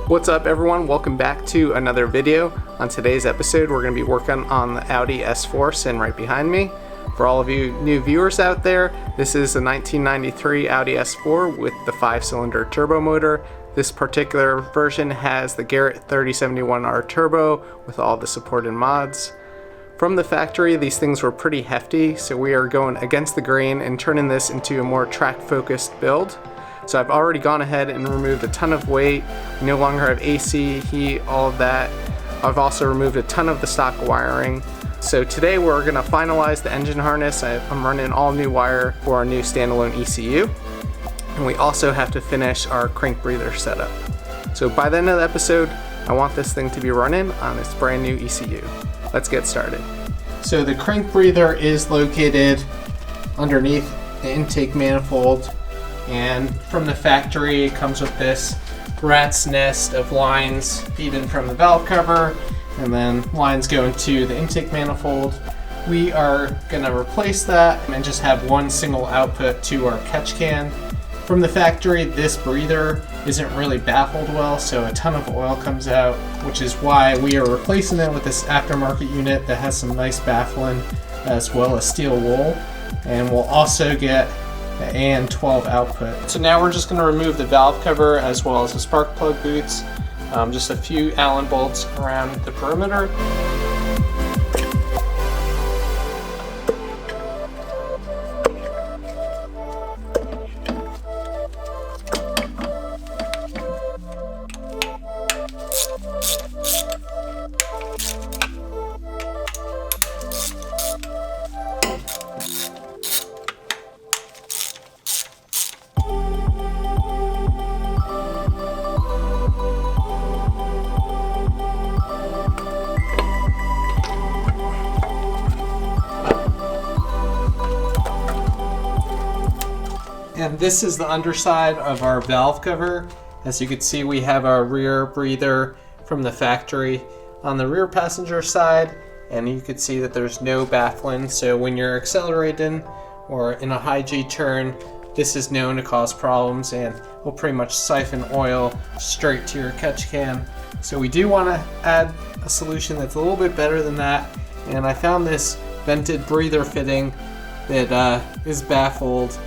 What's up everyone, welcome back to another video. On today's episode we're going to be working on the Audi S4 sitting right behind me. For all of you new viewers out there, this is a 1993 Audi S4 with the 5-cylinder turbo motor. This particular version has the Garrett 3071R turbo with all the supported mods. From the factory, these things were pretty hefty, so we are going against the grain and turning this into a more track-focused build. So I've already gone ahead and removed a ton of weight. We no longer have AC, heat, all of that. I've also removed a ton of the stock wiring. So today we're going to finalize the engine harness. I'm running all new wire for our new standalone ECU. And we also have to finish our crank breather setup. So by the end of the episode, I want this thing to be running on its brand new ECU. Let's get started. So the crank breather is located underneath the intake manifold. And from the factory, it comes with this rat's nest of lines feeding from the valve cover, and then lines going to the intake manifold. We are going to replace that and just have one single output to our catch can. From the factory, this breather isn't really baffled well, so a ton of oil comes out, which is why we are replacing it with this aftermarket unit that has some nice baffling as well as steel wool. And we'll also get the AN12 output. So now we're just going to remove the valve cover as well as the spark plug boots. Just a few Allen bolts around the perimeter. And this is the underside of our valve cover. As you can see, we have our rear breather from the factory on the rear passenger side, and you can see that there's no baffling. So when you're accelerating or in a high G turn, this is known to cause problems and will pretty much siphon oil straight to your catch can. So we do want to add a solution that's a little bit better than that. And I found this vented breather fitting that is baffled.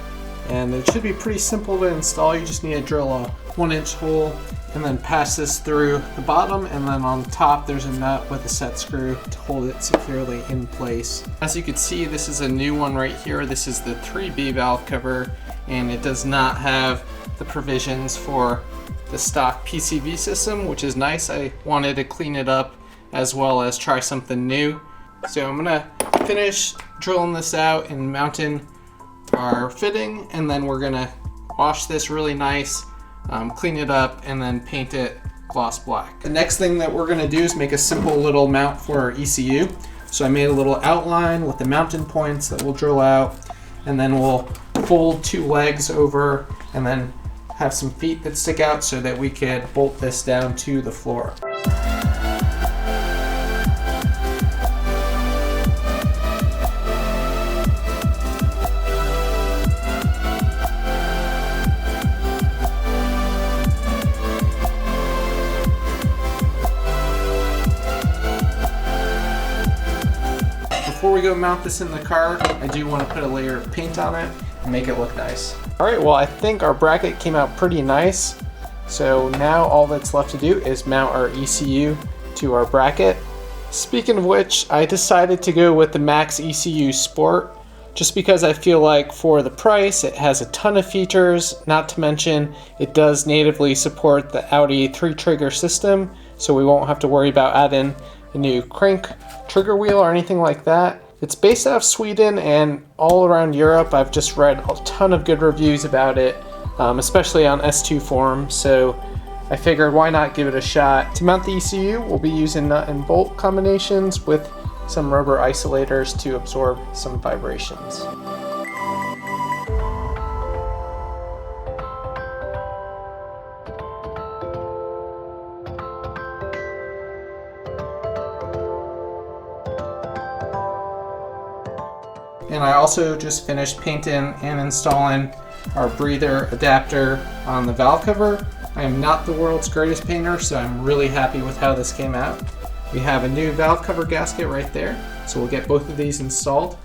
And it should be pretty simple to install. You just need to drill a 1-inch hole and then pass this through the bottom, and then on the top there's a nut with a set screw to hold it securely in place. As you can see, this is a new one right here. This is the 3B valve cover, and it does not have the provisions for the stock PCV system, which is nice. I wanted to clean it up as well as try something new. So I'm gonna finish drilling this out and mounting our fitting, and then we're gonna wash this really nice, clean it up, and then paint it gloss black. The next thing that we're gonna do is make a simple little mount for our ECU. So I made a little outline with the mounting points that we'll drill out, and then we'll fold 2 legs over and then have some feet that stick out so that we could bolt this down to the floor. Before we go mount this in the car, I do want to put a layer of paint on it and make it look nice. Alright, well I think our bracket came out pretty nice. So now all that's left to do is mount our ECU to our bracket. Speaking of which, I decided to go with the MaxxECU Sport just because I feel like for the price it has a ton of features, not to mention it does natively support the Audi 3-trigger system, so we won't have to worry about adding a new crank trigger wheel or anything like that. It's based out of Sweden, and all around Europe I've just read a ton of good reviews about it, especially on S2 forums, so I figured why not give it a shot. To mount the ECU, we'll be using nut and bolt combinations with some rubber isolators to absorb some vibrations. And I also just finished painting and installing our breather adapter on the valve cover. I am not the world's greatest painter, so I'm really happy with how this came out. We have a new valve cover gasket right there, so we'll get both of these installed.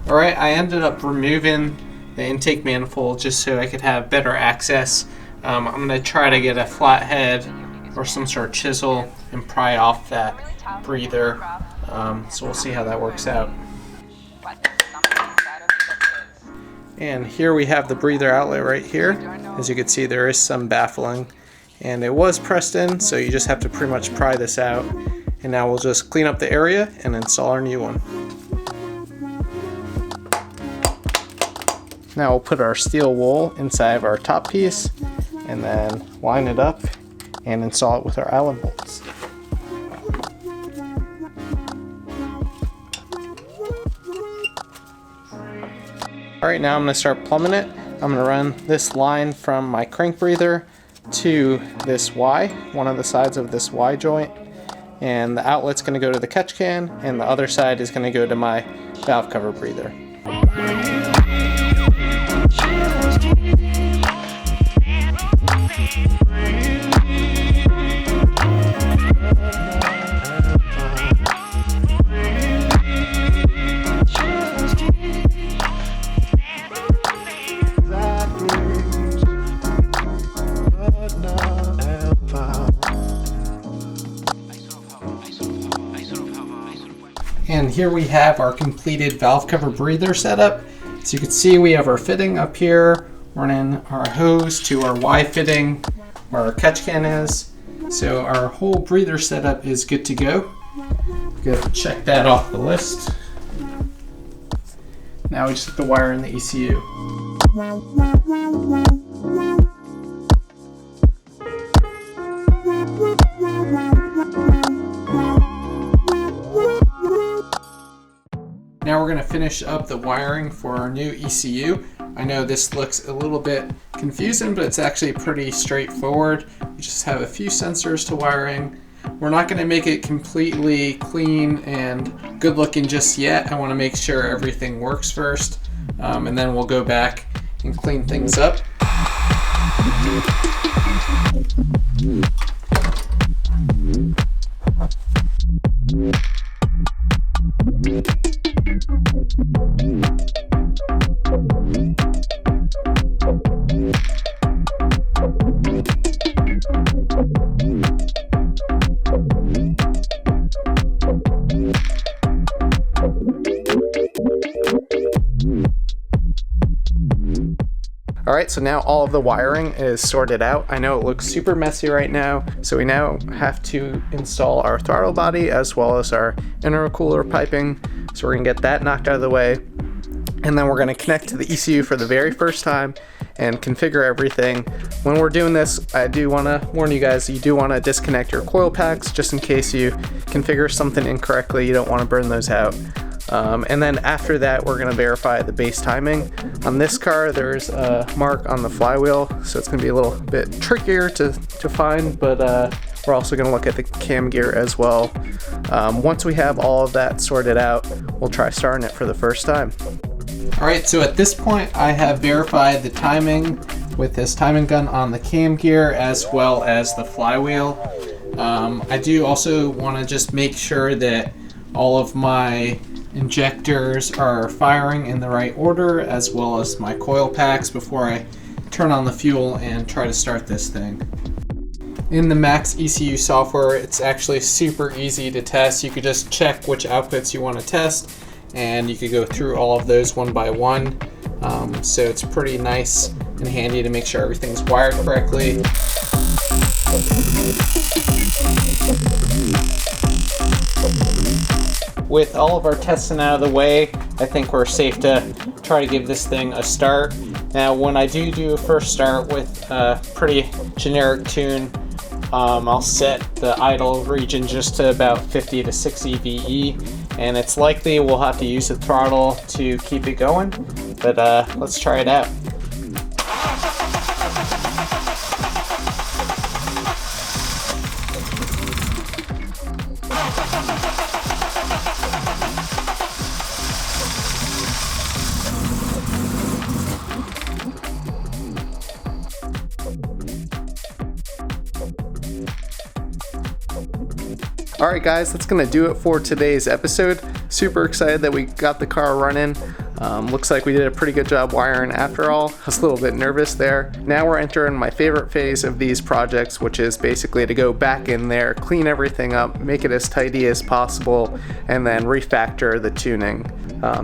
Alright, I ended up removing the intake manifold just so I could have better access. I'm going to try to get a flathead or some sort of chisel and pry off that breather, so we'll see how that works out. And here we have the breather outlet right here. As you can see, there is some baffling, and it was pressed in, so you just have to pretty much pry this out. And now we'll just clean up the area and install our new one. Now we'll put our steel wool inside of our top piece and then line it up and install it with our Allen bolts. Alright, now I'm going to start plumbing it. I'm going to run this line from my crank breather to this Y, one of the sides of this Y joint, and the outlet's going to go to the catch can, and the other side is going to go to my valve cover breather. And here we have our completed valve cover breather setup. So you can see we have our fitting up here, running our hose to our Y fitting where our catch can is. So our whole breather setup is good to go. Good, check that off the list. Now we just have to wire in the ECU. Now we're going to finish up the wiring for our new ECU. I know this looks a little bit confusing, but it's actually pretty straightforward. We just have a few sensors to wiring. We're not going to make it completely clean and good looking just yet. I want to make sure everything works first, and then we'll go back and clean things up. Alright, so now all of the wiring is sorted out. I know it looks super messy right now, so we now have to install our throttle body as well as our intercooler piping. So we're going to get that knocked out of the way, and then we're going to connect to the ECU for the very first time and configure everything. When we're doing this, I do want to warn you guys, you do want to disconnect your coil packs just in case you configure something incorrectly. You don't want to burn those out. And then after that, we're going to verify the base timing. On this car, there's a mark on the flywheel, so it's going to be a little bit trickier to find, but we're also going to look at the cam gear as well. Once we have all of that sorted out, we'll try starting it for the first time. Alright, so at this point, I have verified the timing with this timing gun on the cam gear as well as the flywheel. I do also want to just make sure that all of my injectors are firing in the right order, as well as my coil packs, before I turn on the fuel and try to start this thing. In the MaxxECU software, it's actually super easy to test. You could just check which outputs you want to test, and you could go through all of those one by one. So it's pretty nice and handy to make sure everything's wired correctly. With all of our testing out of the way, I think we're safe to try to give this thing a start. Now, when I do a first start with a pretty generic tune, I'll set the idle region just to about 50 to 60 VE, and it's likely we'll have to use the throttle to keep it going, but let's try it out. Alright guys, that's going to do it for today's episode. Super excited that we got the car running. Looks like we did a pretty good job wiring after all. I was a little bit nervous there. Now we're entering my favorite phase of these projects, which is basically to go back in there, clean everything up, make it as tidy as possible, and then refactor the tuning.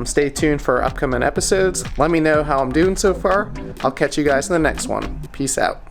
Stay tuned for upcoming episodes. Let me know how I'm doing so far. I'll catch you guys in the next one. Peace out.